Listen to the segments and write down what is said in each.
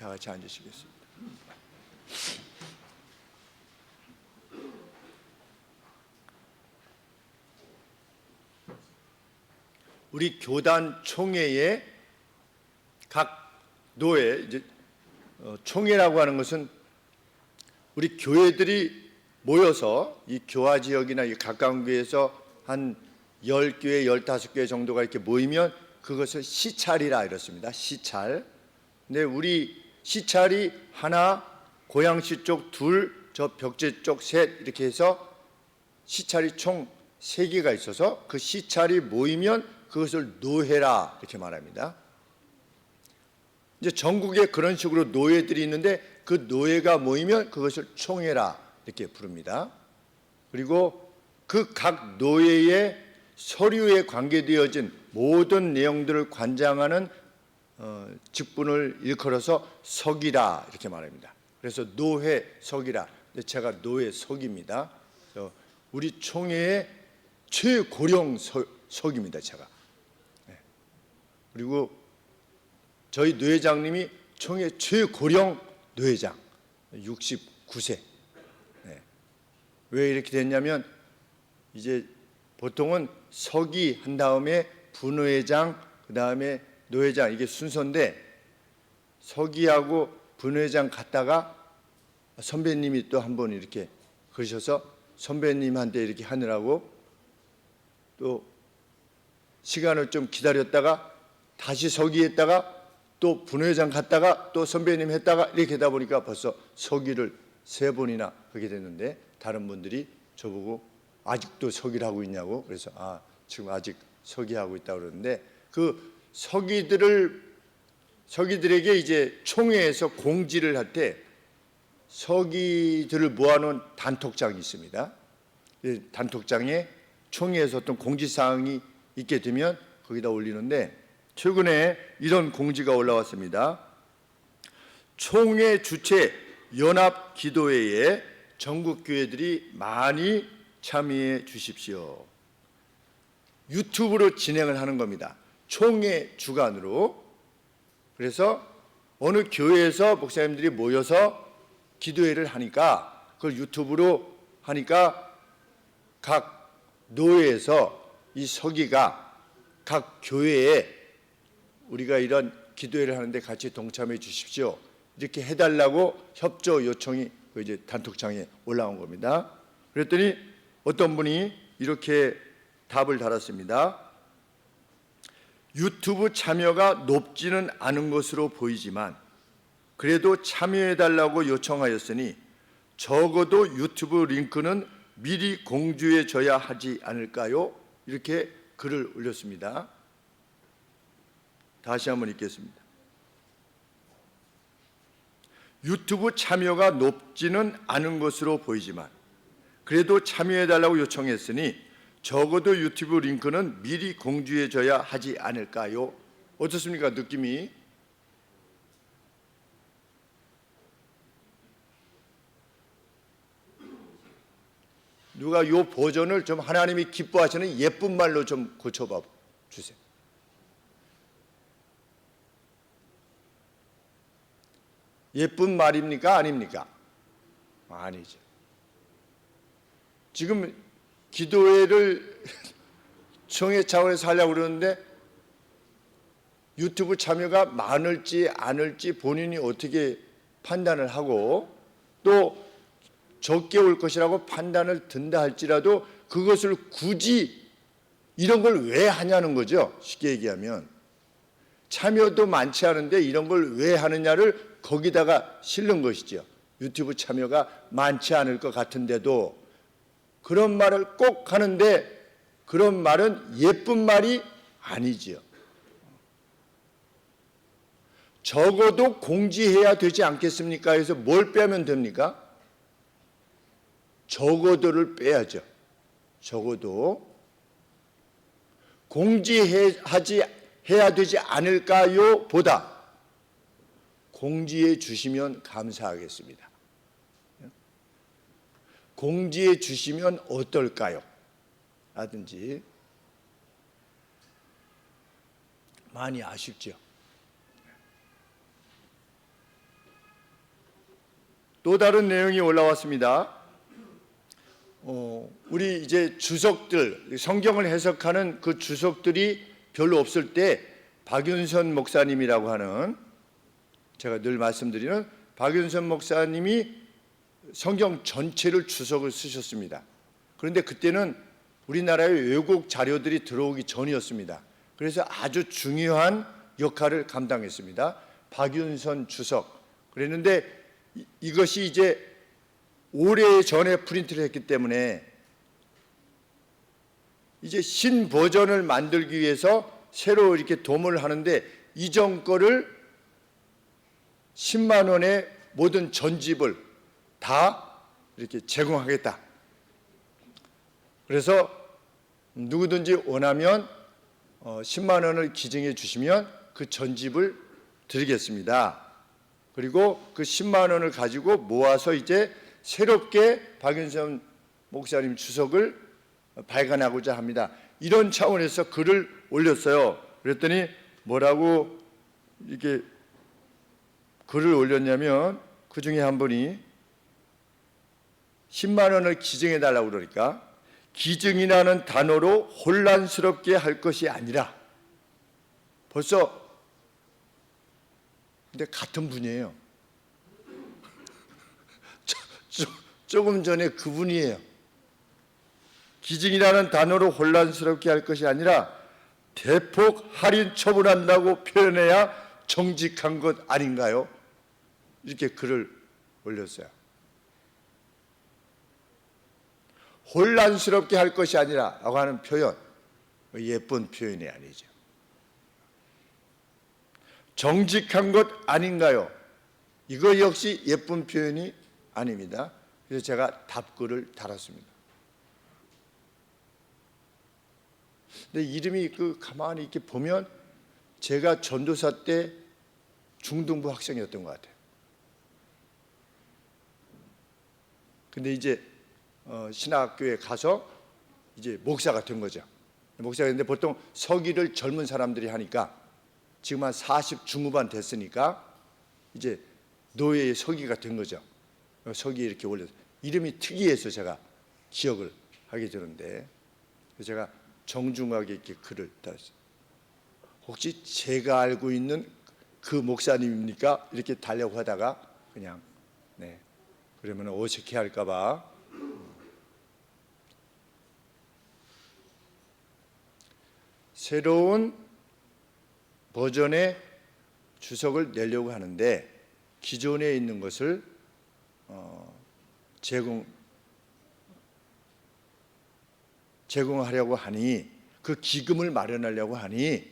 다 같이 앉으시겠습니다. 우리 교단 총회의 각 노회, 이제 총회라고 하는 것은 우리 교회들이 모여서 이 교화 지역이나 이 가까운 교회에서 한 10교회, 15교회 정도가 이렇게 모이면 그것을 시찰이라 이렇습니다. 시찰. 근데 우리 시찰이 하나, 고양시 쪽 둘, 저 벽제 쪽 셋 이렇게 해서 시찰이 총 3개가 있어서 그 시찰이 모이면 그것을 노회라 이렇게 말합니다. 이제 전국에 그런 식으로 노회들이 있는데 그 노회가 모이면 그것을 총회라 이렇게 부릅니다. 그리고 그 각 노회의 서류에 관계되어진 모든 내용들을 관장하는 직분을 일컬어서 석이라 이렇게 말합니다. 그래서 노회 석이라. 제가 노회 석입니다. 우리 총회의 최고령 석입니다. 제가. 그리고 저희 노회장님이 총회 최고령 노회장 69세. 왜 이렇게 됐냐면 이제 보통은 서기 한 다음에 분회장 그 다음에 노회장 이게 순서인데 서기하고 분회장 갔다가 선배님이 또 한 번 이렇게 그러셔서 선배님한테 이렇게 하느라고 또 시간을 좀 기다렸다가 다시 서기했다가 또 분회장 갔다가 또 선배님 했다가 이렇게 하다 보니까 벌써 서기를 3번이나 하게 됐는데 다른 분들이 저보고 아직도 서기를 하고 있냐고 그래서 지금 아직 서기하고 있다고 그러는데 그 서기들에게 이제 총회에서 공지를 할 때 서기들을 모아놓은 단톡장이 있습니다. 단톡장에 총회에서 어떤 공지사항이 있게 되면 거기다 올리는데 최근에 이런 공지가 올라왔습니다. 총회 주최 연합기도회에 전국교회들이 많이 참여해 주십시오. 유튜브로 진행을 하는 겁니다. 총회 주간으로. 그래서 어느 교회에서 목사님들이 모여서 기도회를 하니까 그걸 유튜브로 하니까 각 노회에서 이 서기가 각 교회에 우리가 이런 기도회를 하는데 같이 동참해 주십시오. 이렇게 해달라고 협조 요청이 이제 단톡장에 올라온 겁니다. 그랬더니 어떤 분이 이렇게 답을 달았습니다. 유튜브 참여가 높지는 않은 것으로 보이지만 그래도 참여해달라고 요청하였으니 적어도 유튜브 링크는 미리 공지해 줘야 하지 않을까요? 이렇게 글을 올렸습니다. 다시 한번 읽겠습니다. 유튜브 참여가 높지는 않은 것으로 보이지만 그래도 참여해달라고 요청했으니 적어도 유튜브 링크는 미리 공지해 줘야 하지 않을까요? 어떻습니까? 느낌이? 누가 이 버전을 좀 하나님이 기뻐하시는 예쁜 말로 좀 고쳐봐 주세요. 예쁜 말입니까? 아닙니까? 아니죠. 지금 기도회를 총회 차원에서 하려고 그러는데 유튜브 참여가 많을지 않을지 본인이 어떻게 판단을 하고 또 적게 올 것이라고 판단을 든다 할지라도 그것을 굳이 이런 걸 왜 하냐는 거죠. 쉽게 얘기하면 참여도 많지 않은데 이런 걸 왜 하느냐를 거기다가 실는 것이죠. 유튜브 참여가 많지 않을 것 같은데도 그런 말을 꼭 하는데 그런 말은 예쁜 말이 아니지요. 적어도 공지해야 되지 않겠습니까? 해서 뭘 빼면 됩니까? 적어도를 빼야죠. 적어도 해야 되지 않을까요? 보다 공지해 주시면 감사하겠습니다. 공지해 주시면 어떨까요? 라든지 많이 아쉽죠. 또 다른 내용이 올라왔습니다. 우리 이제 주석들, 성경을 해석하는 그 주석들이 별로 없을 때 박윤선 목사님이라고 하는, 제가 늘 말씀드리는 박윤선 목사님이 성경 전체를 주석을 쓰셨습니다. 그런데 그때는 우리나라에 외국 자료들이 들어오기 전이었습니다. 그래서 아주 중요한 역할을 감당했습니다. 박윤선 주석. 그랬는데 이것이 이제 오래전에 프린트를 했기 때문에 이제 신 버전을 만들기 위해서 새로 이렇게 도모를 하는데, 이전 거를 10만 원의 모든 전집을 다 이렇게 제공하겠다. 그래서 누구든지 원하면 10만 원을 기증해 주시면 그 전집을 드리겠습니다. 그리고 그 10만 원을 가지고 모아서 이제 새롭게 박윤선 목사님 주석을 발간하고자 합니다. 이런 차원에서 글을 올렸어요. 그랬더니 뭐라고 이렇게 글을 올렸냐면, 그 중에 한 분이 10만 원을 기증해 달라고 그러니까, 기증이라는 단어로 혼란스럽게 할 것이 아니라, 벌써 근데 같은 분이에요. 조금 전에 그분이에요. 기증이라는 단어로 혼란스럽게 할 것이 아니라 대폭 할인 처분한다고 표현해야 정직한 것 아닌가요? 이렇게 글을 올렸어요. 혼란스럽게 할 것이 아니라 라고 하는 표현, 예쁜 표현이 아니죠. 정직한 것 아닌가요? 이거 역시 예쁜 표현이 아닙니다. 그래서 제가 답글을 달았습니다. 근데 이름이 가만히 이렇게 보면 제가 전도사 때 중등부 학생이었던 것 같아요. 근데 이제 신학교에 가서 이제 목사가 된 거죠. 목사가 됐는데 보통 서기를 젊은 사람들이 하니까 지금 한 40 중후반 됐으니까 이제 노예의 서기가 된 거죠. 서기에 이렇게 올려서 이름이 특이해서 제가 기억을 하게 되는데, 제가 정중하게 이렇게 글을 달았어요. 혹시 제가 알고 있는 그 목사님입니까? 이렇게 달려고 하다가 그냥 그러면 어색해 할까 봐. 새로운 버전의 주석을 내려고 하는데, 기존에 있는 것을 제공하려고 하니, 그 기금을 마련하려고 하니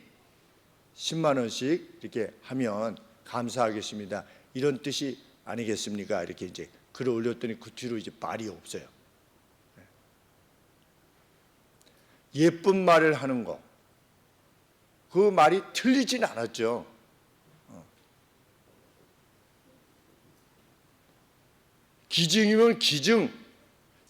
10만 원씩 이렇게 하면 감사하겠습니다, 이런 뜻이 아니겠습니까? 이렇게 이제 글을 올렸더니 그 뒤로 이제 말이 없어요. 예쁜 말을 하는 거, 그 말이 틀리진 않았죠. 기증이면 기증,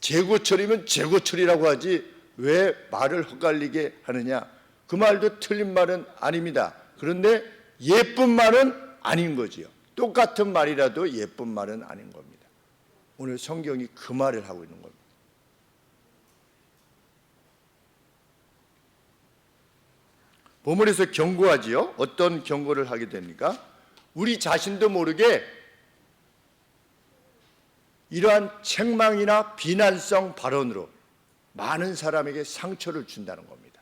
재고철이면 재고철이라고 하지 왜 말을 헛갈리게 하느냐. 그 말도 틀린 말은 아닙니다. 그런데 예쁜 말은 아닌 거지요. 똑같은 말이라도 예쁜 말은 아닌 겁니다. 오늘 성경이 그 말을 하고 있는 겁니다. 본문에서 경고하지요. 어떤 경고를 하게 됩니까? 우리 자신도 모르게 이러한 책망이나 비난성 발언으로 많은 사람에게 상처를 준다는 겁니다.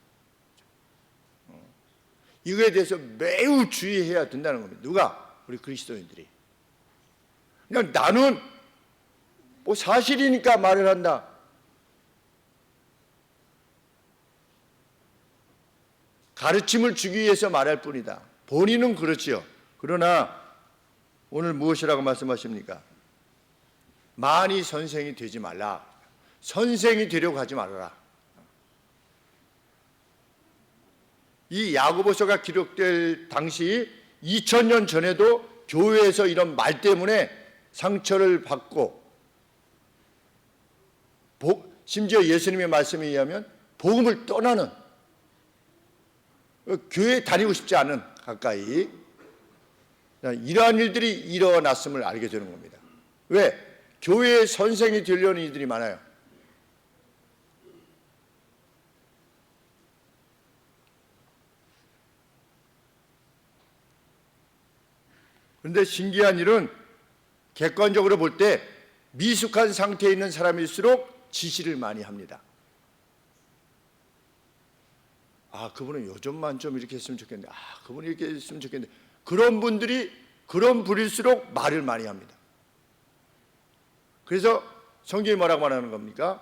이거에 대해서 매우 주의해야 된다는 겁니다. 누가? 우리 그리스도인들이. 그냥 나는 뭐 사실이니까 말을 한다. 가르침을 주기 위해서 말할 뿐이다. 본인은 그렇지요. 그러나 오늘 무엇이라고 말씀하십니까? 많이 선생이 되지 말라. 선생이 되려고 하지 말아라. 이 야고보서가 기록될 당시 2000년 전에도 교회에서 이런 말 때문에 상처를 받고, 심지어 예수님의 말씀에 의하면 복음을 떠나는, 교회에 다니고 싶지 않은, 가까이 이러한 일들이 일어났음을 알게 되는 겁니다. 왜? 교회의 선생이 되려는 이들이 많아요. 그런데 신기한 일은 객관적으로 볼 때 미숙한 상태에 있는 사람일수록 지시를 많이 합니다. 아, 그분은 요즘만 좀 이렇게 했으면 좋겠는데, 아, 그분이 이렇게 했으면 좋겠는데, 그런 분들이 그런 분일수록 말을 많이 합니다. 그래서 성경이 뭐라고 말하는 겁니까?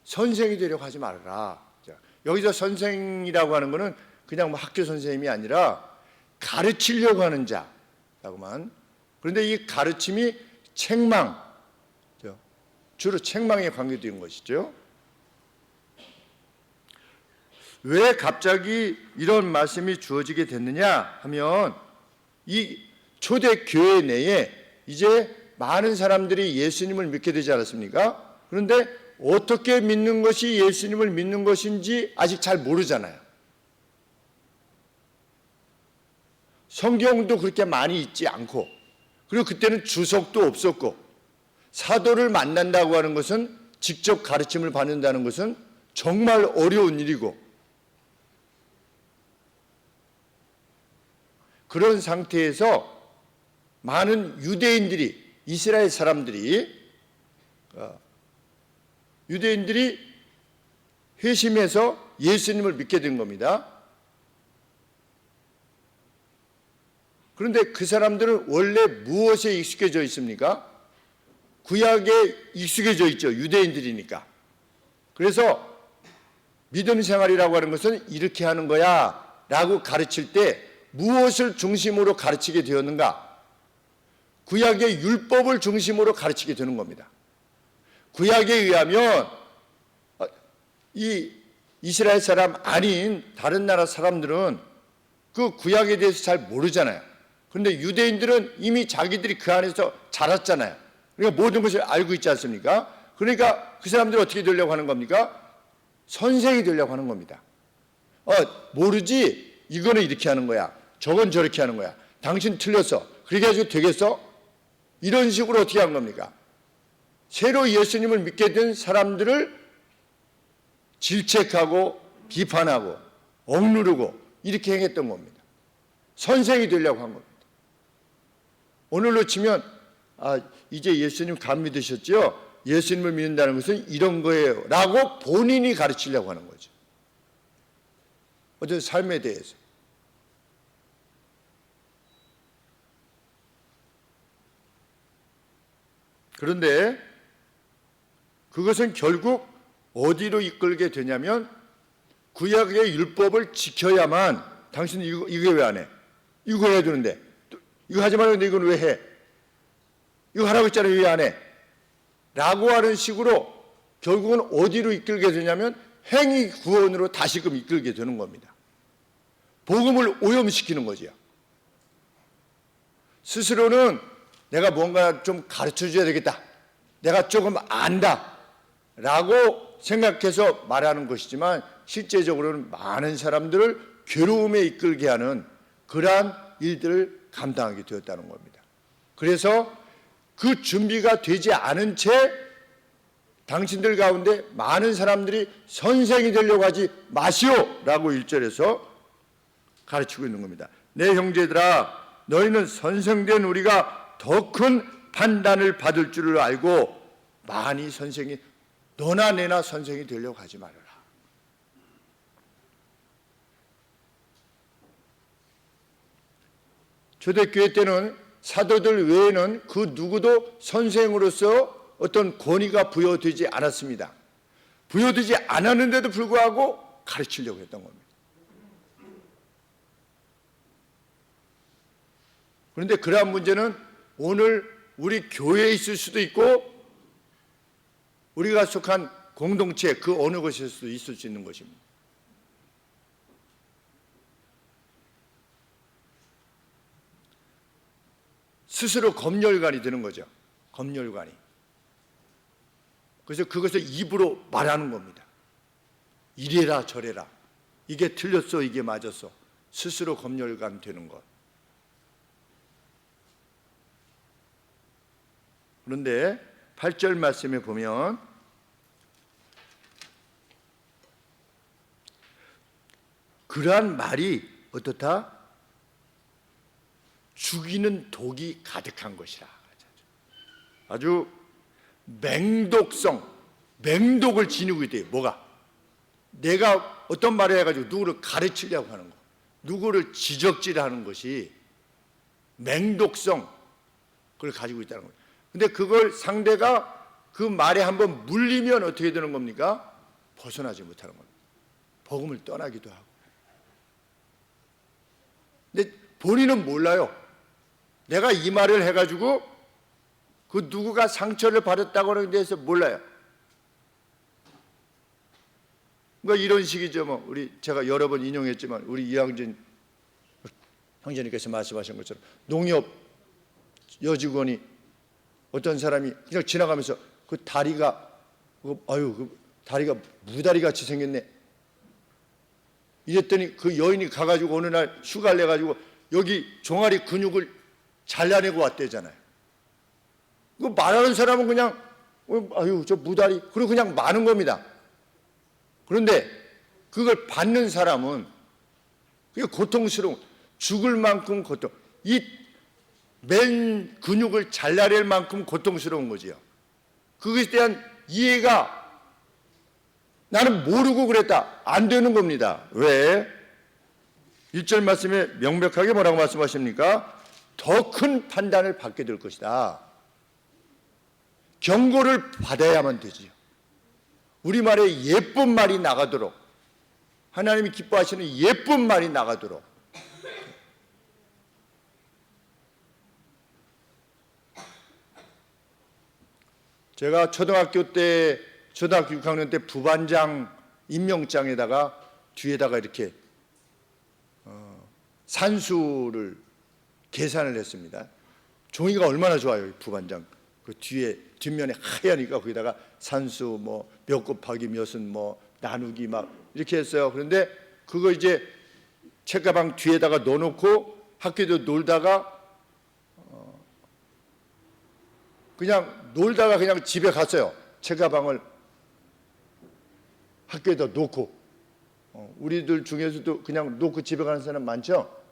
선생이 되려고 하지 말아라. 자, 여기서 선생이라고 하는 것은 그냥 뭐 학교 선생님이 아니라 가르치려고 하는 자라고만. 그런데 이 가르침이 책망, 주로 책망에 관계된 것이죠. 왜 갑자기 이런 말씀이 주어지게 됐느냐 하면, 이 초대 교회 내에 이제 많은 사람들이 예수님을 믿게 되지 않았습니까? 그런데 어떻게 믿는 것이 예수님을 믿는 것인지 아직 잘 모르잖아요. 성경도 그렇게 많이 있지 않고, 그리고 그때는 주석도 없었고, 사도를 만난다고 하는 것은, 직접 가르침을 받는다는 것은 정말 어려운 일이고, 그런 상태에서 많은 유대인들이, 이스라엘 사람들이, 유대인들이 회심해서 예수님을 믿게 된 겁니다. 그런데 그 사람들은 원래 무엇에 익숙해져 있습니까? 구약에 익숙해져 있죠. 유대인들이니까. 그래서 믿음 생활이라고 하는 것은 이렇게 하는 거야 라고 가르칠 때 무엇을 중심으로 가르치게 되었는가? 구약의 율법을 중심으로 가르치게 되는 겁니다. 구약에 의하면 이 이스라엘 사람 아닌 다른 나라 사람들은 그 구약에 대해서 잘 모르잖아요. 그런데 유대인들은 이미 자기들이 그 안에서 자랐잖아요. 그러니까 모든 것을 알고 있지 않습니까? 그러니까 그 사람들은 어떻게 되려고 하는 겁니까? 선생이 되려고 하는 겁니다. 모르지? 이거는 이렇게 하는 거야. 저건 저렇게 하는 거야. 당신 틀렸어. 그렇게 해가지고 되겠어? 이런 식으로 어떻게 하는 겁니까? 새로 예수님을 믿게 된 사람들을 질책하고 비판하고 억누르고 이렇게 행했던 겁니다. 선생이 되려고 한 겁니다. 오늘로 치면 이제 예수님 감 믿으셨죠? 예수님을 믿는다는 것은 이런 거예요 라고 본인이 가르치려고 하는 거죠. 어떤 삶에 대해서. 그런데 그것은 결국 어디로 이끌게 되냐면, 구약의 율법을 지켜야만, 당신은 이거 왜 안 해? 이거 해야 되는데, 이거 하지 말라는데 이건 왜 해? 이거 하라고 했잖아요, 왜 안 해? 라고 하는 식으로 결국은 어디로 이끌게 되냐면 행위 구원으로 다시금 이끌게 되는 겁니다. 복음을 오염시키는 거죠. 스스로는 내가 뭔가 좀 가르쳐줘야 되겠다, 내가 조금 안다 라고 생각해서 말하는 것이지만, 실제적으로는 많은 사람들을 괴로움에 이끌게 하는 그러한 일들을 감당하게 되었다는 겁니다. 그래서 그 준비가 되지 않은 채 당신들 가운데 많은 사람들이 선생이 되려고 하지 마시오 라고 1절에서 가르치고 있는 겁니다. 내 형제들아, 너희는 선생된 우리가 더 큰 판단을 받을 줄을 알고 많이 선생이, 너나 내나 선생이 되려고 하지 말아라. 초대교회 때는 사도들 외에는 그 누구도 선생으로서 어떤 권위가 부여되지 않았습니다. 부여되지 않았는데도 불구하고 가르치려고 했던 겁니다. 그런데 그러한 문제는 오늘 우리 교회에 있을 수도 있고, 우리가 속한 공동체 그 어느 곳에서도 있을 수 있는 것입니다. 스스로 검열관이 되는 거죠. 검열관이. 그래서 그것을 입으로 말하는 겁니다. 이래라 저래라, 이게 틀렸어 이게 맞았어, 스스로 검열관 되는 것. 그런데 8절 말씀에 보면 그러한 말이 어떻다? 죽이는 독이 가득한 것이라. 아주 맹독을 지니고 있대요. 뭐가? 내가 어떤 말을 해가지고 누구를 가르치려고 하는 거, 누구를 지적질하는 것이 맹독성, 그걸 가지고 있다는 거예요. 근데 그걸 상대가 그 말에 한번 물리면 어떻게 되는 겁니까? 벗어나지 못하는 겁니다. 복음을 떠나기도 하고. 근데 본인은 몰라요. 내가 이 말을 해가지고 그 누구가 상처를 받았다고 하는 데서 몰라요. 그러니까 이런 식이죠. 뭐 제가 여러 번 인용했지만 우리 이항진 형제님께서 말씀하신 것처럼 농협 여직원이 어떤 사람이 그냥 지나가면서 그 다리가 그 다리가 무다리 같이 생겼네. 이랬더니 그 여인이 가가지고 어느 날 휴가를 내가지고 여기 종아리 근육을 잘라내고 왔대잖아요. 그 말하는 사람은 그냥 저 무다리 그리고 그냥 마는 겁니다. 그런데 그걸 받는 사람은 그게 고통스러운, 죽을 만큼 고통, 이 맨 근육을 잘라낼 만큼 고통스러운 거지요. 그것에 대한 이해가 나는 모르고 그랬다, 안 되는 겁니다. 왜? 1절 말씀에 명백하게 뭐라고 말씀하십니까? 더 큰 판단을 받게 될 것이다. 경고를 받아야만 되지요. 우리말에 예쁜 말이 나가도록, 하나님이 기뻐하시는 예쁜 말이 나가도록. 제가 초등학교 6학년 때 부반장 임명장에다가 뒤에다가 이렇게 산수를 계산을 했습니다. 종이가 얼마나 좋아요, 부반장. 그 뒷면에 하얘니까 거기다가 산수 몇 곱하기 몇은 나누기 막 이렇게 했어요. 그런데 그거 이제 책가방 뒤에다가 넣어놓고 학교에도 놀다가 그냥 집에 갔어요. 책가방을 학교에다 놓고. 우리들 중에서도 그냥 놓고 집에 가는 사람 많죠?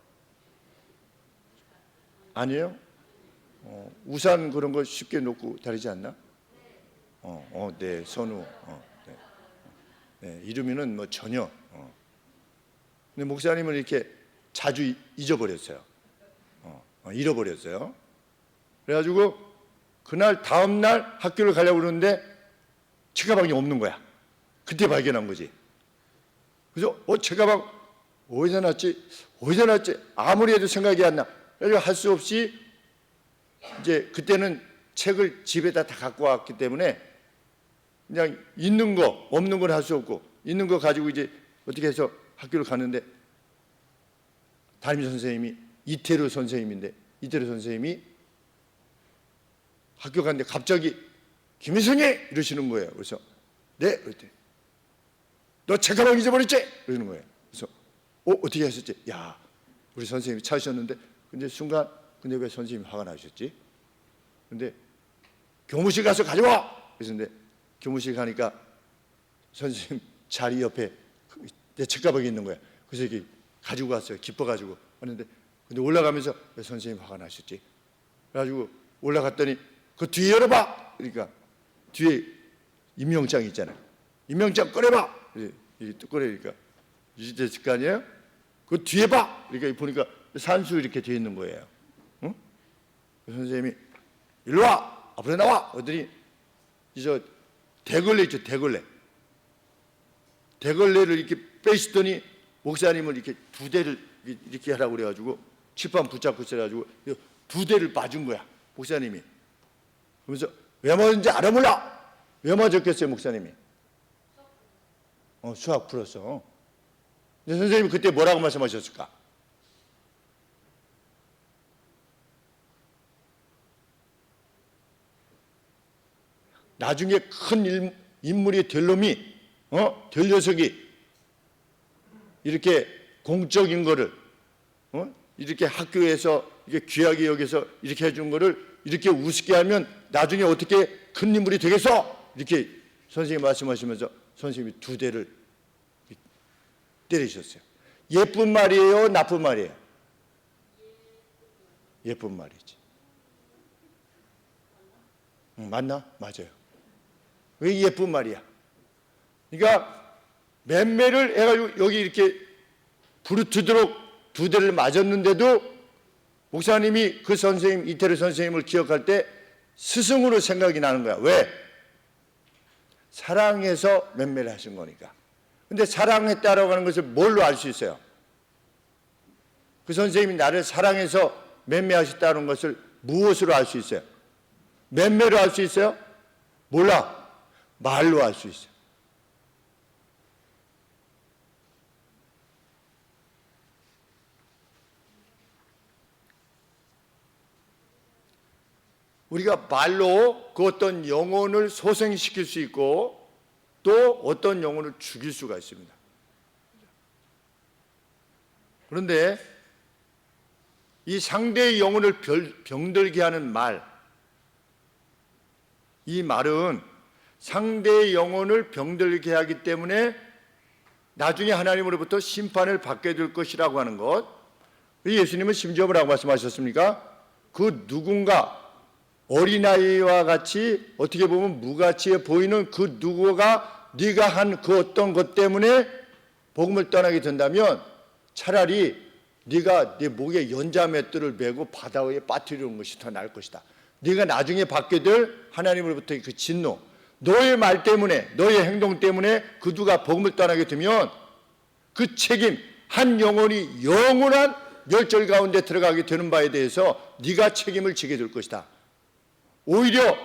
아니에요? 우산 그런 거 쉽게 놓고 다니지 않나? 네, 선우. 네, 이러면은 전혀. 근데 목사님은 이렇게 자주 잊어버렸어요. 잃어버렸어요. 그래가지고 그날 다음 날 학교를 가려고 그러는데 책가방이 없는 거야. 그때 발견한 거지. 그래서 책가방 어디서 났지? 아무리 해도 생각이 안 나. 그래서 할 수 없이 이제 그때는 책을 집에다 다 갖고 왔기 때문에 그냥 있는 거 없는 걸 할 수 없고 있는 거 가지고 이제 어떻게 해서 학교를 갔는데 담임 선생님이 이태루 선생님인데 이태루 선생님이 학교 갔는데 갑자기 김희성이 이러시는 거예요. 그래서 네, 그랬더니 너 책가방 잊어버렸지? 그러는 거예요. 그래서 어떻게 하셨지? 야, 우리 선생님이 찾으셨는데 근데 순간 근데 왜 선생님이 화가 나셨지? 근데 교무실 가서 가져와! 그랬는데 교무실 가니까 선생님 자리 옆에 내 책가방이 있는 거야. 그래서 이렇게 가지고 갔어요. 기뻐가지고 왔는데 근데 올라가면서 왜 선생님 화가 나셨지? 그래가지고 올라갔더니 그 뒤에 열어봐! 그러니까 뒤에 임명장이 있잖아요. 임명장 꺼내봐! 이게 또 꺼내니까 이제 됐을 거 아니에요? 그 뒤에 봐! 그러니까 보니까 산수 이렇게 뒤에 있는 거예요. 응? 선생님이 일로 와! 앞으로 나와! 그랬더니 저 대걸레 있죠, 대걸레를 이렇게 빼시더니 목사님을 이렇게 두 대를 이렇게 하라고 그래가지고 칠판 붙잡고 있어가지고 두 대를 맞은 거야, 목사님이. 그러면서 왜 맞은지 알아 몰라? 왜 맞았겠어요, 목사님이? 수학 풀었어. 근데 선생님이 그때 뭐라고 말씀하셨을까? 나중에 큰 인물이 될 놈이, 될 녀석이 이렇게 공적인 거를, 이렇게 학교에서 이렇게 귀하게 여기서 이렇게 해준 거를 이렇게 우습게 하면 나중에 어떻게 큰 인물이 되겠어? 이렇게 선생님이 말씀하시면서 선생님이 2대를 때리셨어요. 예쁜 말이에요? 나쁜 말이에요? 예쁜 말이지. 맞나? 맞아요. 왜 예쁜 말이야? 그러니까 맴매를 해가지고 여기 이렇게 부르트도록 2대를 맞았는데도 목사님이 그 선생님, 이태리 선생님을 기억할 때 스승으로 생각이 나는 거야. 왜? 사랑해서 맴매를 하신 거니까. 근데 사랑했다라고 하는 것을 뭘로 알 수 있어요? 그 선생님이 나를 사랑해서 맴매하셨다는 것을 무엇으로 알 수 있어요? 맴매로 알 수 있어요? 몰라. 말로 알 수 있어요. 우리가 말로 그 어떤 영혼을 소생시킬 수 있고 또 어떤 영혼을 죽일 수가 있습니다. 그런데 이 상대의 영혼을 병들게 하는 말, 이 말은 상대의 영혼을 병들게 하기 때문에 나중에 하나님으로부터 심판을 받게 될 것이라고 하는 것. 예수님은 심지어 뭐라고 말씀하셨습니까? 그 누군가 어린아이와 같이 어떻게 보면 무가치해 보이는 그 누구가 네가 한 그 어떤 것 때문에 복음을 떠나게 된다면 차라리 네가 네 목에 연자맷돌을 메고 바다에 빠뜨리는 것이 더 나을 것이다. 네가 나중에 받게 될 하나님으로부터의 그 진노, 너의 말 때문에, 너의 행동 때문에 그 누가 복음을 떠나게 되면 그 책임, 한 영혼이 영원한 멸절 가운데 들어가게 되는 바에 대해서 네가 책임을 지게 될 것이다. 오히려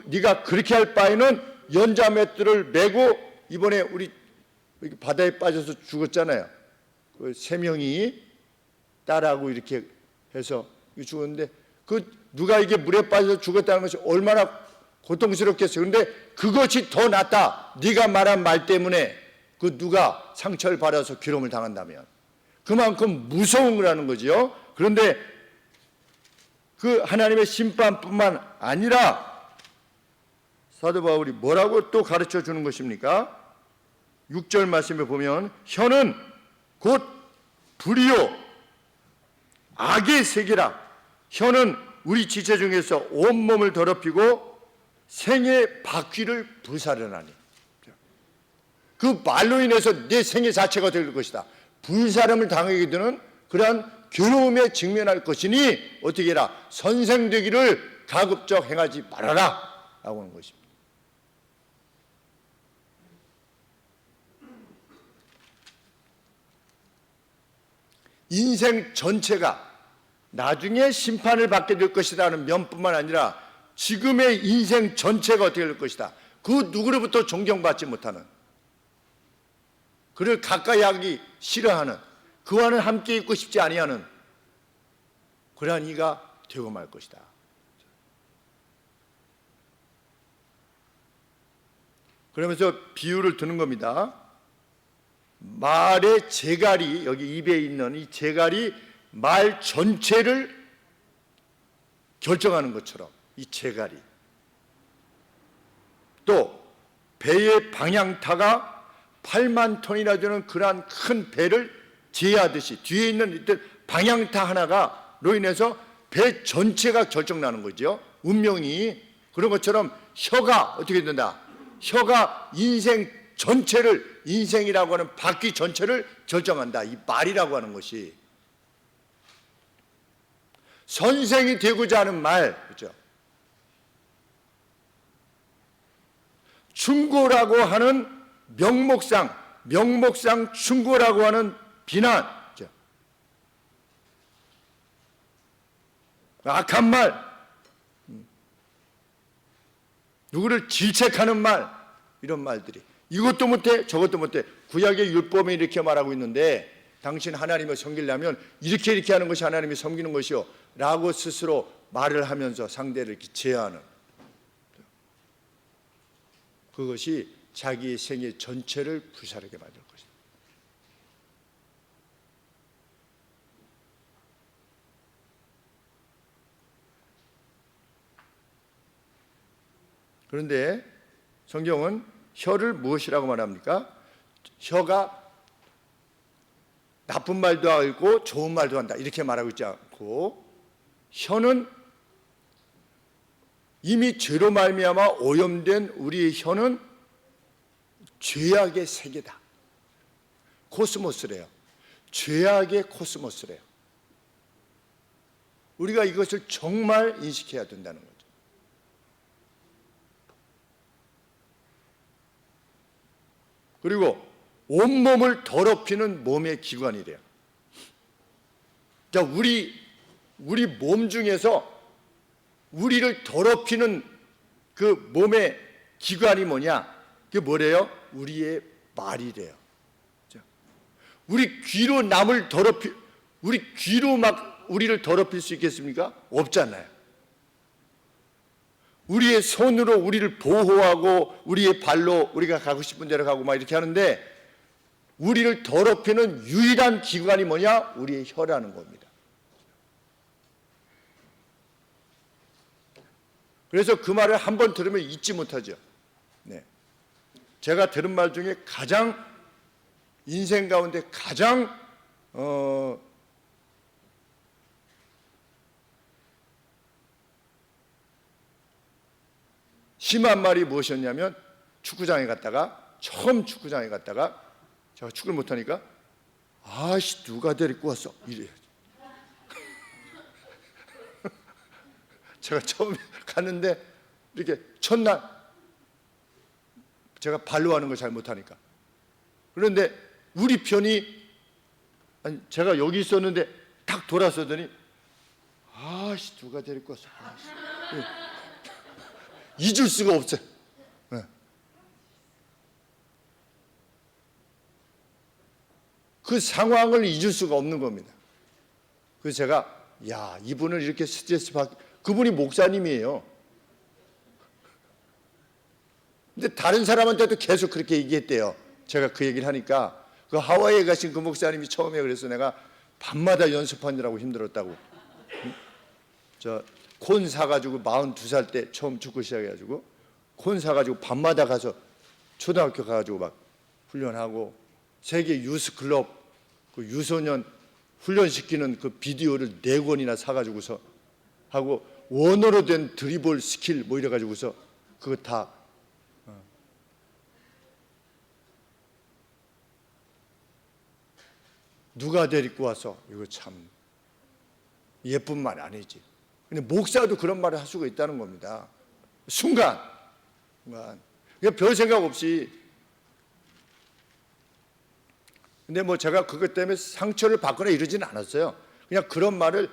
네가 그렇게 할 바에는 연자맷돌을 메고, 이번에 우리 바다에 빠져서 죽었잖아요. 그 3명이 딸하고 이렇게 해서 죽었는데 그 누가 이게 물에 빠져서 죽었다는 것이 얼마나 고통스럽겠어요. 그런데 그것이 더 낫다. 네가 말한 말 때문에 그 누가 상처를 받아서 괴로움을 당한다면 그만큼 무서운 거라는 거지요. 그런데 그 하나님의 심판뿐만 아니라 사도 바울이 뭐라고 또 가르쳐 주는 것입니까? 6절 말씀에 보면 혀는 곧 불이요 악의 색이라. 혀는 우리 지체 중에서 온몸을 더럽히고 생의 바퀴를 불사르나니. 그 말로 인해서 내 생애 자체가 될 것이다. 불사름을 당하게 되는 그러한 괴로움에 직면할 것이니 어떻게 해라? 선생되기를 가급적 행하지 말아라 라고 하는 것입니다. 인생 전체가 나중에 심판을 받게 될 것이라는 면뿐만 아니라 지금의 인생 전체가 어떻게 될 것이다. 그 누구로부터 존경받지 못하는, 그를 가까이 하기 싫어하는, 그와는 함께 있고 싶지 아니하는 그러한 이가 되고 말 것이다. 그러면서 비유를 드는 겁니다. 말의 재갈이, 여기 입에 있는 이 재갈이 말 전체를 결정하는 것처럼 이 재갈이, 또 배의 방향타가 8만 톤이나 되는 그러한 큰 배를 제하듯이 뒤에 있는 방향타 하나가로 인해서 배 전체가 결정나는 거죠. 운명이. 그런 것처럼 혀가 어떻게 된다? 혀가 인생 전체를, 인생이라고 하는 바퀴 전체를 결정한다. 이 말이라고 하는 것이 선생이 되고자 하는 말, 그렇죠? 충고라고 하는 명목상 충고라고 하는 비난, 그렇죠? 악한 말, 누구를 질책하는 말, 이런 말들이 이것도 못해 저것도 못해. 구약의 율법에 이렇게 말하고 있는데 당신 하나님을 섬기려면 이렇게 하는 것이 하나님이 섬기는 것이요 라고 스스로 말을 하면서 상대를 이렇게 제어하는, 그것이 자기의 생애 전체를 불사르게 만들 것이다. 그런데 성경은 혀를 무엇이라고 말합니까? 혀가 나쁜 말도 하고 좋은 말도 한다 이렇게 말하고 있지 않고, 혀는 이미 죄로 말미암아 오염된 우리의 혀는 죄악의 세계다. 코스모스래요. 죄악의 코스모스래요. 우리가 이것을 정말 인식해야 된다는 거죠. 그리고 온몸을 더럽히는 몸의 기관이래요. 자, 우리 몸 중에서 우리를 더럽히는 그 몸의 기관이 뭐냐? 그게 뭐래요? 우리의 말이래요. 우리 귀로 남을 우리 귀로 막 우리를 더럽힐 수 있겠습니까? 없잖아요. 우리의 손으로 우리를 보호하고 우리의 발로 우리가 가고 싶은 데로 가고 막 이렇게 하는데, 우리를 더럽히는 유일한 기관이 뭐냐? 우리의 혀라는 겁니다. 그래서 그 말을 한 번 들으면 잊지 못하죠. 네. 제가 들은 말 중에 가장 인생 가운데 가장 심한 말이 무엇이었냐면, 처음 축구장에 갔다가 제가 축구를 못하니까 아씨 누가 데리고 왔어 이래요. 제가 처음 갔는데 이렇게 첫날 제가 발로 하는 걸 잘 못하니까, 그런데 우리 편이, 아니 제가 여기 있었는데 딱 돌아서더니 아씨 누가 데리고 왔어. 잊을 수가 없어요. 네. 그 상황을 잊을 수가 없는 겁니다. 그래서 제가 이분을 이렇게 스트레스 받, 그분이 목사님이에요. 근데 다른 사람한테도 계속 그렇게 얘기했대요. 제가 그 얘기를 하니까 그 하와이에 가신 그 목사님이 처음에 그래서 내가 밤마다 연습하느라고 힘들었다고. 저 콘 사가지고 42살 때 처음 축구 시작해가지고 콘 사가지고 밤마다 가서 초등학교 가가지고 막 훈련하고, 세계 유스 클럽 그 유소년 훈련시키는 그 비디오를 4권이나 사가지고서 하고, 원어로 된 드리블 스킬 뭐 이래가지고서 그거 다 누가 데리고 와서, 이거 참 예쁜 말 아니지. 근데 목사도 그런 말을 할 수가 있다는 겁니다. 순간 그냥 별 생각 없이. 근데 뭐 제가 그것 때문에 상처를 받거나 이러지는 않았어요. 그냥 그런 말을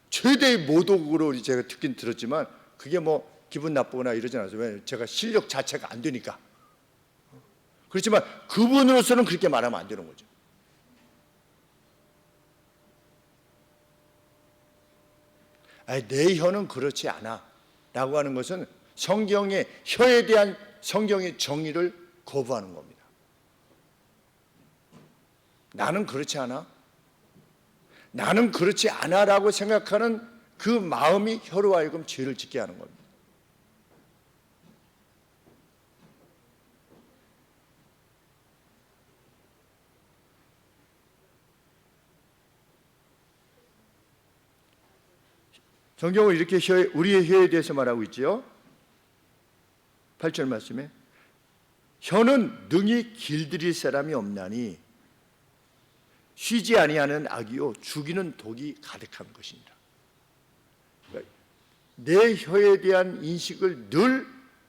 최대의 모독으로 제가 듣긴 들었지만 그게 뭐 기분 나쁘거나 이러지 않았어요. 왜냐하면 제가 실력 자체가 안 되니까. 그렇지만 그분으로서는 그렇게 말하면 안 되는 거죠. 내 혀는 그렇지 않아 라고 하는 것은 성경의 혀에 대한 성경의 정의를 거부하는 겁니다. 나는 그렇지 않아? 나는 그렇지 않아 라고 생각하는 그 마음이 혀로 하여금 죄를 짓게 하는 겁니다. 성경은 이렇게 우리의 혀에 대해서 말하고 있지요. 8절 말씀에 혀는 능히 길들일 사람이 없나니 쉬지 아니하는 악이요 죽이는 독이 가득한 것입니다. 그러니까 내 혀에 대한 인식을 늘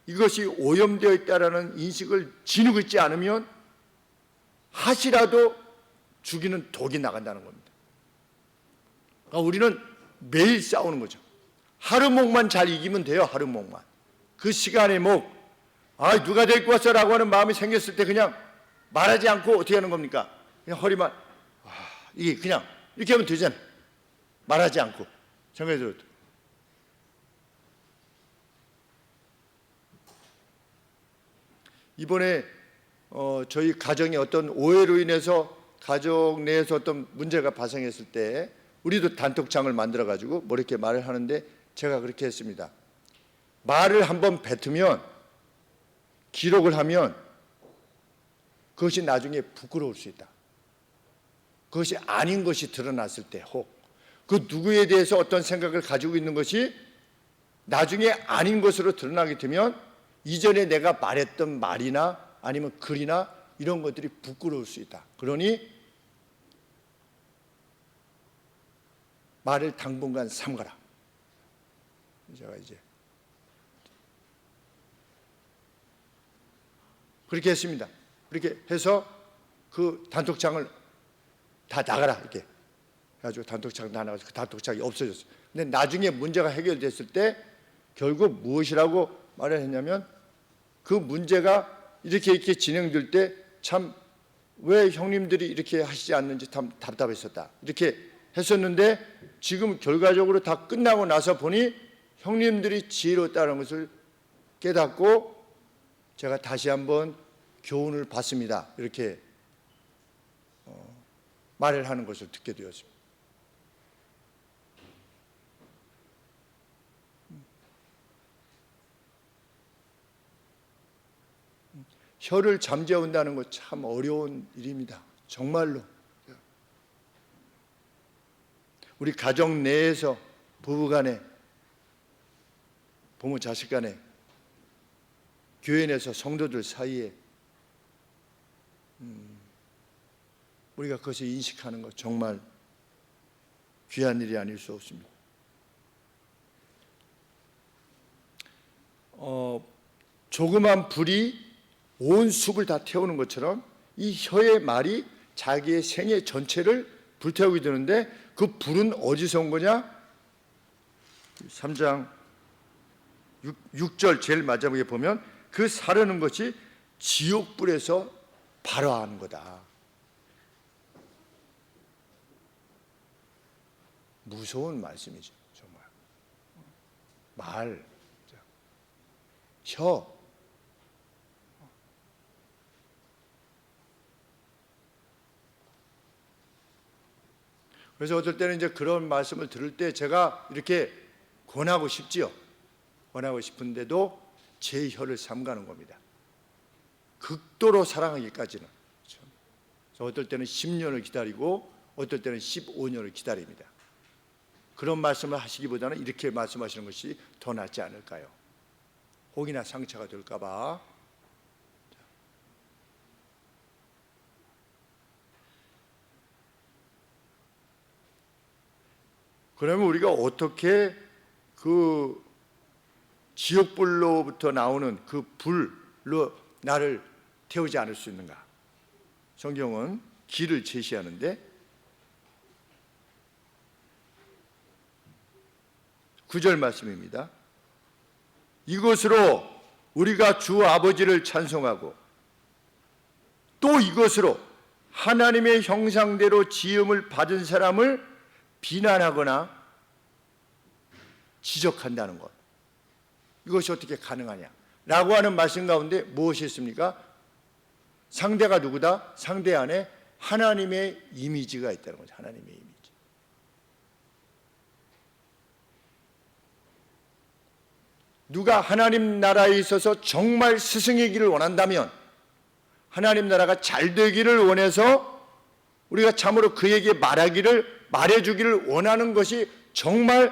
이것이 오염되어 있다라는 인식을 지니고 있지 않으면 하시라도 죽이는 독이 나간다는 겁니다. 그러니까 우리는 매일 싸우는 거죠. 하루목만 잘 이기면 돼요. 하루목만. 그 시간에 누가 데리고 왔어 라고 하는 마음이 생겼을 때 그냥 말하지 않고 어떻게 하는 겁니까? 그냥 허리만 이게 그냥 이렇게 하면 되잖아요. 말하지 않고. 생각이 들어도. 이번에 저희 가정에 어떤 오해로 인해서 가족 내에서 어떤 문제가 발생했을 때 우리도 단톡창을 만들어가지고 뭐 이렇게 말을 하는데 제가 그렇게 했습니다. 말을 한번 뱉으면 기록을 하면 그것이 나중에 부끄러울 수 있다. 그것이 아닌 것이 드러났을 때, 혹 그 누구에 대해서 어떤 생각을 가지고 있는 것이 나중에 아닌 것으로 드러나게 되면 이전에 내가 말했던 말이나 아니면 글이나 이런 것들이 부끄러울 수 있다. 그러니 말을 당분간 삼가라. 제가 이제 그렇게 했습니다. 그렇게 해서 그 단톡창을 다 나가라 이렇게 해가지고 단톡창 다 나가서 그 단톡창이 없어졌어요. 근데 나중에 문제가 해결됐을 때 결국 무엇이라고 말을 했냐면 그 문제가 이렇게 진행될 때 참 왜 형님들이 이렇게 하시지 않는지 참 답답했었다. 이렇게 했었는데 지금 결과적으로 다 끝나고 나서 보니 형님들이 지혜롭다는 것을 깨닫고 제가 다시 한번 교훈을 받습니다. 이렇게 말을 하는 것을 듣게 되었습니다. 혀를 잠재운다는 것 참 어려운 일입니다. 정말로. 우리 가정 내에서 부부간에, 부모 자식간에, 교회 내에서 성도들 사이에 우리가 그것을 인식하는 것 정말 귀한 일이 아닐 수 없습니다. 조그만 불이 온 숲을 다 태우는 것처럼 이 혀의 말이 자기의 생애 전체를 불태우게 되는데 그 불은 어디서 온 거냐? 3장 6절 제일 마지막에 보면 그 사르는 것이 지옥불에서 발화하는 거다. 무서운 말씀이죠. 정말. 말, 혀. 그래서 어떨 때는 이제 그런 말씀을 들을 때 제가 이렇게 권하고 싶지요. 권하고 싶은데도 제 혀를 삼가는 겁니다. 극도로 사랑하기까지는. 그래서 어떨 때는 10년을 기다리고 어떨 때는 15년을 기다립니다. 그런 말씀을 하시기보다는 이렇게 말씀하시는 것이 더 낫지 않을까요? 혹이나 상처가 될까 봐. 그러면 우리가 어떻게 그 지옥불로부터 나오는 그 불로 나를 태우지 않을 수 있는가? 성경은 길을 제시하는데 9절 말씀입니다. 이것으로 우리가 주 아버지를 찬송하고 또 이것으로 하나님의 형상대로 지음을 받은 사람을 비난하거나 지적한다는 것. 이것이 어떻게 가능하냐? 라고 하는 말씀 가운데 무엇이 있습니까? 상대가 누구다? 상대 안에 하나님의 이미지가 있다는 거죠. 하나님의 이미지. 누가 하나님 나라에 있어서 정말 스승이기를 원한다면, 하나님 나라가 잘 되기를 원해서 우리가 참으로 그에게 말해주기를 원하는 것이 정말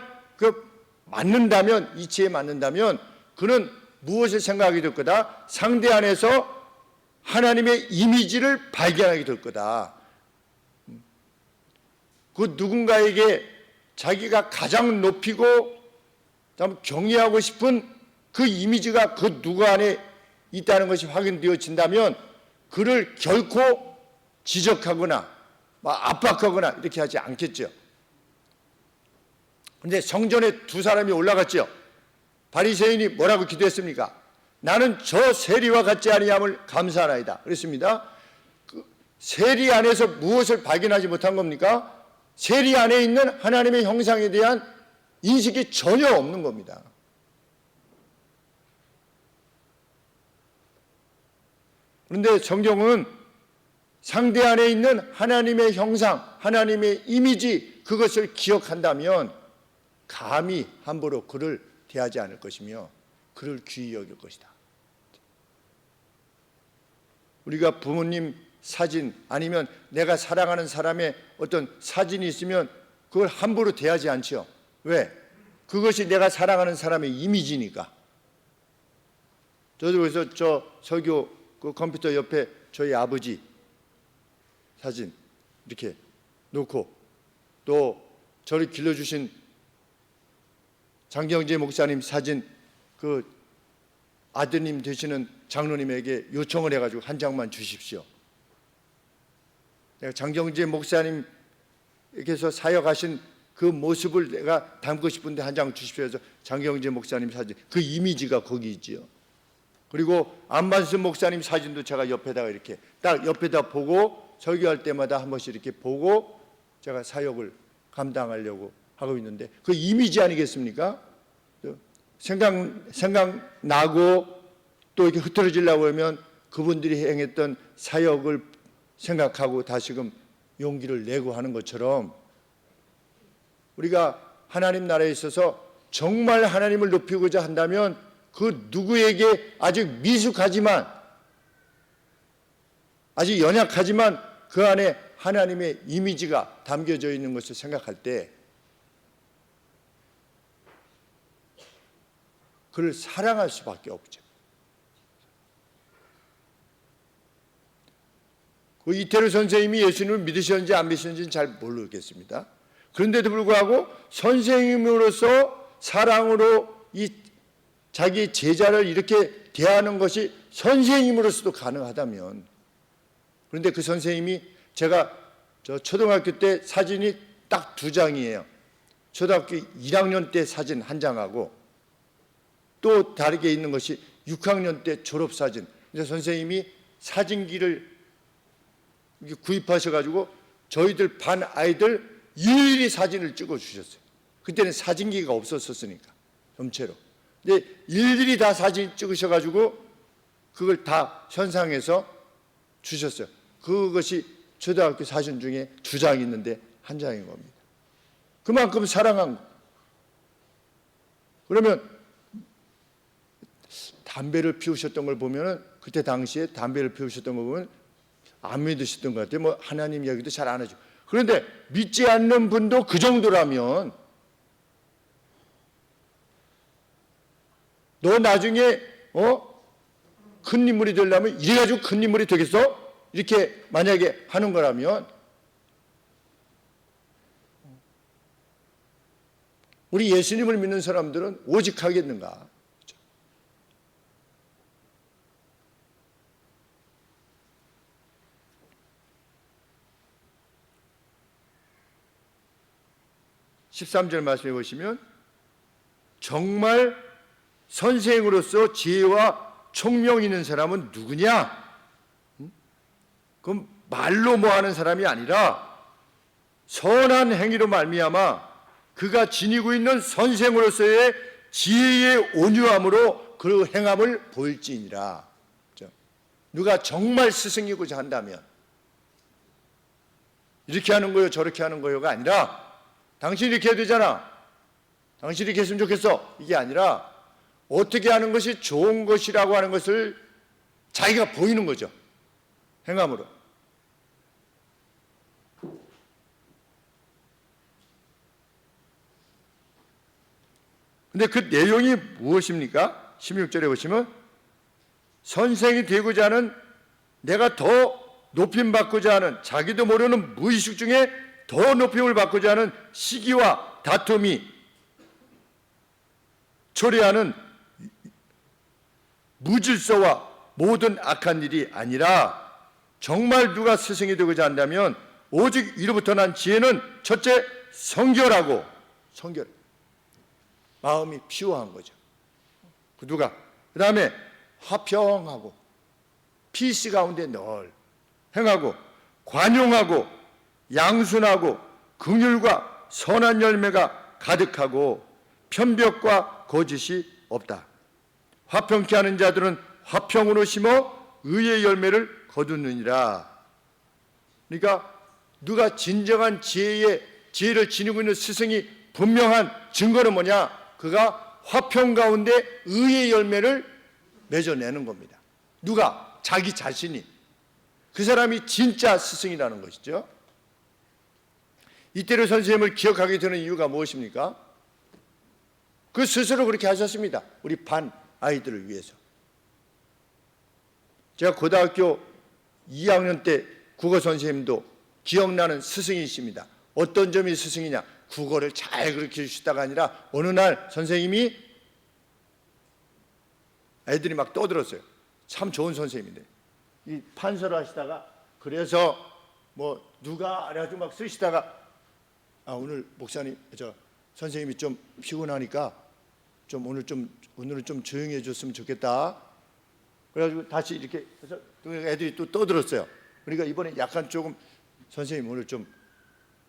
맞는다면, 이치에 맞는다면 그는 무엇을 생각하게 될 거다? 상대 안에서 하나님의 이미지를 발견하게 될 거다. 그 누군가에게 자기가 가장 높이고 경외하고 싶은 그 이미지가 그 누구 안에 있다는 것이 확인되어진다면 그를 결코 지적하거나 압박하거나 이렇게 하지 않겠죠. 그런데 성전에 두 사람이 올라갔죠. 바리새인이 뭐라고 기도했습니까? 나는 저 세리와 같지 아니함을 감사하나이다. 그랬습니다. 그 세리 안에서 무엇을 발견하지 못한 겁니까? 세리 안에 있는 하나님의 형상에 대한 인식이 전혀 없는 겁니다. 그런데 성경은 상대 안에 있는 하나님의 형상, 하나님의 이미지, 그것을 기억한다면 감히 함부로 그를 대하지 않을 것이며 그를 귀히 여길 것이다. 우리가 부모님 사진 아니면 내가 사랑하는 사람의 어떤 사진이 있으면 그걸 함부로 대하지 않죠. 왜? 그것이 내가 사랑하는 사람의 이미지니까. 저도 그래서 저 설교 그 컴퓨터 옆에 저희 아버지 사진 이렇게 놓고, 또 저를 길러주신 장경재 목사님 사진 그 아드님 되시는 장로님에게 요청을 해가지고 한 장만 주십시오. 내가 장경재 목사님께서 사역하신 그 모습을 내가 담고 싶은데 한 장 주십시오 해서 장경재 목사님 사진, 그 이미지가 거기 있지요. 그리고 안만순 목사님 사진도 제가 옆에다가 이렇게 딱 옆에다 보고 설교할 때마다 한 번씩 이렇게 보고 제가 사역을 감당하려고 하고 있는데, 그 이미지 아니겠습니까? 생각나고 또 이렇게 흐트러지려고 하면 그분들이 행했던 사역을 생각하고 다시금 용기를 내고 하는 것처럼, 우리가 하나님 나라에 있어서 정말 하나님을 높이고자 한다면 그 누구에게 아직 미숙하지만, 아직 연약하지만 그 안에 하나님의 이미지가 담겨져 있는 것을 생각할 때 그를 사랑할 수밖에 없죠. 그 이태루 선생님이 예수님을 믿으셨는지 안 믿으셨는지는 잘 모르겠습니다. 그런데도 불구하고 선생님으로서 사랑으로 이 자기 제자를 이렇게 대하는 것이 선생님으로서도 가능하다면, 그런데 그 선생님이 제가 저 초등학교 때 사진이 딱 2장이에요. 초등학교 1학년 때 사진 한 장하고 또 다르게 있는 것이 6학년 때 졸업사진. 그래서 선생님이 사진기를 구입하셔가지고 저희들 반 아이들 일일이 사진을 찍어 주셨어요. 그때는 사진기가 없었으니까 점체로. 근데 일일이 다 사진 찍으셔가지고 그걸 다 현상해서 주셨어요. 그것이 초등학교 사진 중에 2장이 있는데 한 장인 겁니다. 그만큼 사랑한 거. 그러면 담배를 피우셨던 걸 보면은, 그때 당시에 담배를 피우셨던 걸 보면 안 믿으셨던 것 같아요. 뭐 하나님 이야기도 잘 안 하죠. 그런데 믿지 않는 분도 그 정도라면 너 나중에 큰 인물이 되려면 이래가지고 큰 인물이 되겠어? 이렇게 만약에 하는 거라면 우리 예수님을 믿는 사람들은 오직 하겠는가? 13절 말씀해 보시면, 정말 선생으로서 지혜와 총명이 있는 사람은 누구냐? 그럼 말로 뭐 하는 사람이 아니라 선한 행위로 말미암아 그가 지니고 있는 선생으로서의 지혜의 온유함으로 그 행함을 보일지니라. 누가 정말 스승이고자 한다면 이렇게 하는 거요 저렇게 하는 거요가 아니라, 당신이 이렇게 해야 되잖아, 당신이 이렇게 했으면 좋겠어, 이게 아니라 어떻게 하는 것이 좋은 것이라고 하는 것을 자기가 보이는 거죠. 행함으로. 근데 그 내용이 무엇입니까? 16절에 보시면, 선생이 되고자 하는, 내가 더 높임받고자 하는, 자기도 모르는 무의식 중에 더 높임을 받고자 하는 시기와 다툼이 초래하는 무질서와 모든 악한 일이 아니라, 정말 누가 스승이 되고자 한다면 오직 이로부터 난 지혜는 첫째 성결하고, 성결, 마음이 피오한 거죠. 그 누가, 그 다음에 화평하고 피스 가운데 늘 행하고, 관용하고 양순하고 긍휼과 선한 열매가 가득하고 편벽과 거짓이 없다. 화평케 하는 자들은 화평으로 심어 의의 열매를 거두느니라. 그러니까 누가 진정한 지혜를 지니고 있는 스승이 분명한 증거는 뭐냐? 그가 화평 가운데 의의 열매를 맺어내는 겁니다. 누가? 자기 자신이. 그 사람이 진짜 스승이라는 것이죠. 이태료 선생님을 기억하게 되는 이유가 무엇입니까? 그 스스로 그렇게 하셨습니다. 우리 반 아이들을 위해서. 제가 고등학교 2학년 때 국어 선생님도 기억나는 스승이십니다. 어떤 점이 스승이냐? 국어를 잘 가르쳐 주시다가 아니라 어느 날 선생님이 애들이 막 떠들었어요. 참 좋은 선생님인데 이 판서를 하시다가 그래서 뭐 누가 그래가지고 막 쓰시다가 오늘 목사님 선생님이 좀 피곤하니까 오늘은 좀 조용히 해줬으면 좋겠다. 그래가지고 다시 이렇게 해서 애들이 또 떠들었어요. 그러니까 이번에 약간 조금 선생님 오늘 좀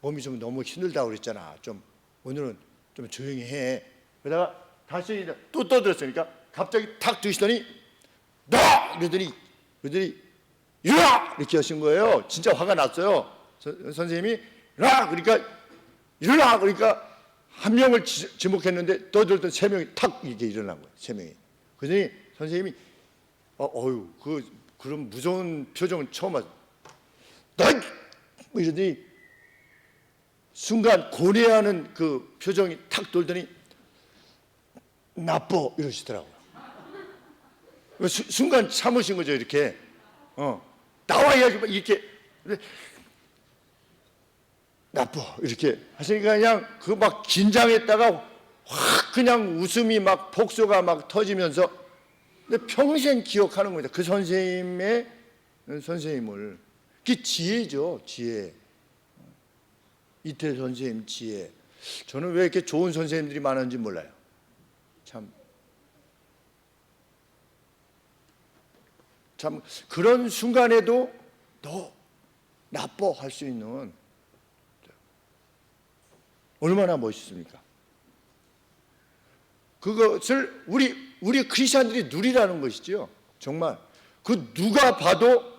몸이 좀 너무 힘들다고 그랬잖아. 좀 오늘은 좀 조용히 해. 그러다가 다시 또 떠들었어요. 그러니까 갑자기 탁 드시더니 너! 이러더니 일어나! 이렇게 하신 거예요. 진짜 화가 났어요. 선생님이 일어나! 일어나! 그러니까 한 명을 지목했는데 떠들었던 세 명이 탁 이렇게 일어난 거예요. 세 명이. 그러더니 선생님이 그런 무서운 표정은 처음 봤어요. 이러더니 순간 고뇌하는 그 표정이 탁 돌더니 나빠 이러시더라고요. 순간 참으신 거죠. 이렇게 나와야지 이렇게 나빠 이렇게 하시니까 그냥 그 막 긴장했다가 확 그냥 웃음이 막 폭소가 막 터지면서 근데 평생 기억하는 겁니다. 그 선생님을 그게 지혜죠. 지혜. 이태 선생님 지혜. 저는 왜 이렇게 좋은 선생님들이 많은지 몰라요. 참 그런 순간에도 너 나빠 할 수 있는 얼마나 멋있습니까? 그것을 우리 크리스천들이 누리라는 것이죠. 정말 그 누가 봐도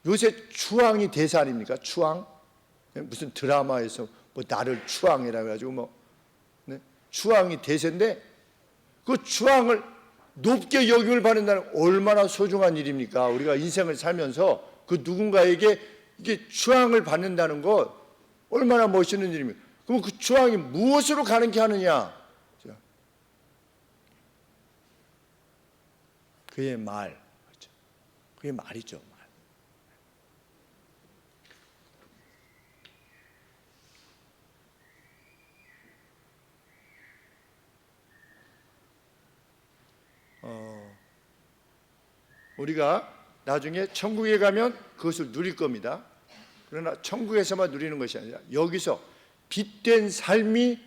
요새 추앙이 대사 아닙니까? 추앙 무슨 드라마에서 뭐 나를 추앙이라고 해가지고 추앙이 대세인데 그 추앙을 높게 여김을 받는다는 얼마나 소중한 일입니까? 우리가 인생을 살면서 그 누군가에게 이게 추앙을 받는다는 것 얼마나 멋있는 일입니까? 그럼 그 추앙이 무엇으로 가능케 하느냐? 그의 말, 그의 말이죠. 우리가 나중에 천국에 가면 그것을 누릴 겁니다. 그러나 천국에서만 누리는 것이 아니라 여기서 빛된 삶이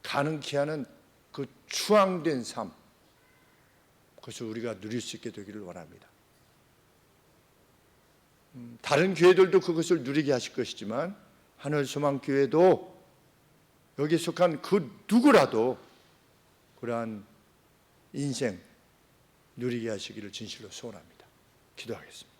가능케 하는 그 추앙된 삶, 그것을 우리가 누릴 수 있게 되기를 원합니다. 다른 교회들도 그것을 누리게 하실 것이지만 하늘소망교회도 여기에 속한 그 누구라도 그러한 인생 누리게 하시기를 진실로 소원합니다. 기도하겠습니다.